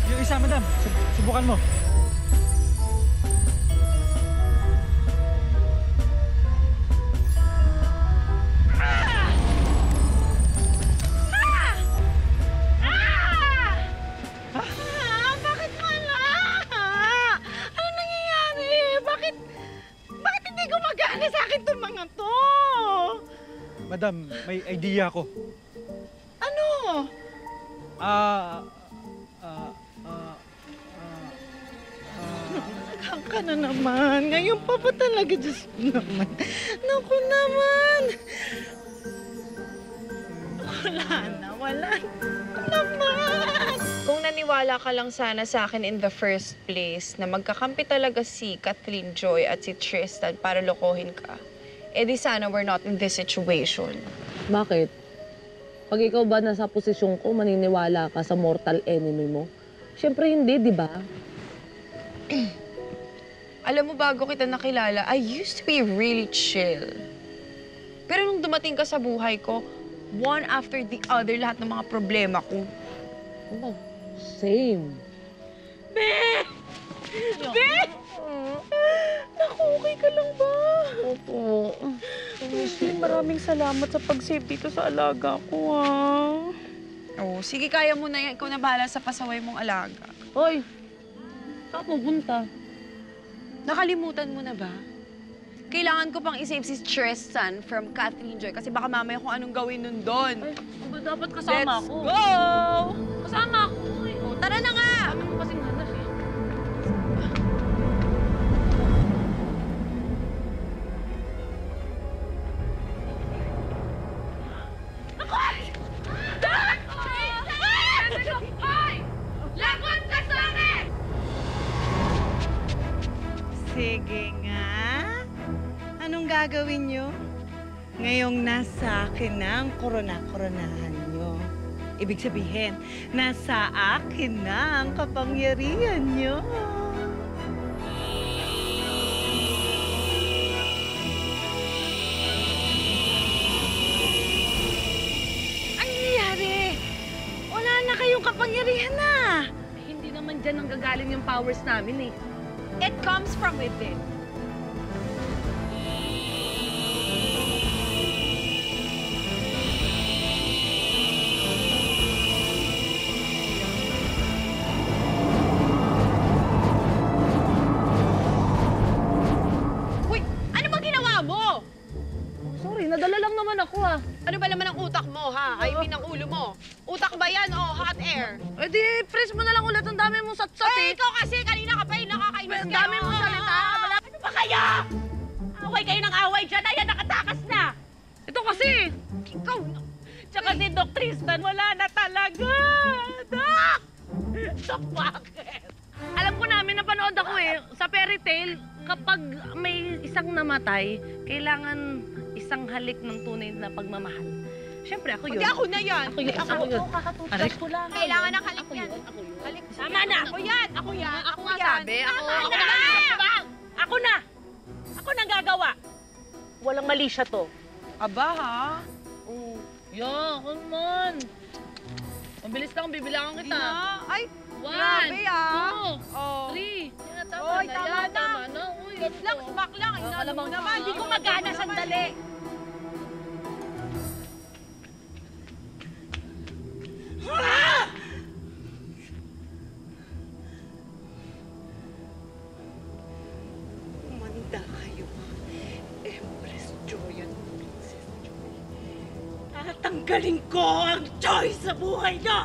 Yung isa, madam. Subukan mo. Bakit wala? Ano nangyayari? Bakit hindi gumagana sa akin itong mga to? Madam, may idea ko. Ano? Nakakang ka na naman. Ngayon pa ba talaga, Diyos ko naman? Naku naman. Wala naman. Kung naniwala ka lang sana sa akin in the first place na magkakampi talaga si Kathleen Joy at si Tristan para lokohin ka, eh di sana we're not in this situation. Bakit? Pag ikaw ba nasa posisyon ko, maniniwala ka sa mortal enemy mo? Siyempre hindi, di ba? Alam mo, bago kita nakilala, I used to be really chill. Pero nung dumating ka sa buhay ko, one after the other, lahat ng mga problema ko. Oh, same. Be! Be! Naku, okay ka lang ba? Opo. Maraming salamat sa pag-save dito sa alaga ko, ha? Oh, sige, kaya mo na yan. Ikaw na bahala sa pasaway mong alaga. Hoy, saan pupunta? Nakalimutan mo na ba? Kailangan ko pang isave si Tristan from Kathleen Joy kasi baka mamaya kung anong gawin nun doon. Ay, ba dapat kasama Let's ako? go! Kasama ako. Oh, tara na nga! Sabi ko kasing hanas eh. Sige nga. Anong gagawin nyo? Ngayong nasa akin na ang koronahan nyo. Ibig sabihin, nasa akin na ang kapangyarihan nyo. Ang nangyayari? Wala na kayong kapangyarihan na. Hindi naman dyan ang gagaling yung powers namin eh. It comes from within. Uy! Ano ba ginawa mo? Sorry, nadala lang naman ako ah. Ano ba naman ang utak mo, ha? I mean, ang ulo mo. Utak ba yan o hot air? Eh di, press mo na lang ulit. Ang dami mong satsat Eh, eh. ikaw kasi, kanina ka pa yung nakakainis Ang ka. dami mong salita. Ano ba kayo? Away kayo ng away dyan. Ayan, nakatakas na. Ito kasi. Ikaw, Tsaka si Doc Tristan, wala na talaga. Doc! Doc, bakit? Alam ko namin, napanood ako eh. Sa fairy tale, kapag may isang namatay, kailangan isang halik ng tunay na pagmamahal. Siyempre, ako yun. hindi ako na yan. Ako yun. Ako yun. Kakatutras ko lang. Kailangan ng halik Ako yan. yun. Ako yun. Halik. Tama na. Ako yan. Ako yan. Ako nga sabi. Ako Ako na. na! Ako na! Ako na gagawa. Walang mali siya to. Aba, ha? Oh. Yeah, come on. Mabilis lang, bibilangan kita. Ay, 1, grabe, ah. 2, Oh. 3. Yeah, tama Oy, na. tama Yan, na. tama na. Uy, Hit lang, ito. smack lang. Inano mo Kalamang naman. ka. Hindi ko magana, sandali. Manda kayo. Empress Joy at Princess Joy. Tatanggalin ko ang Joy sa buhay niyo!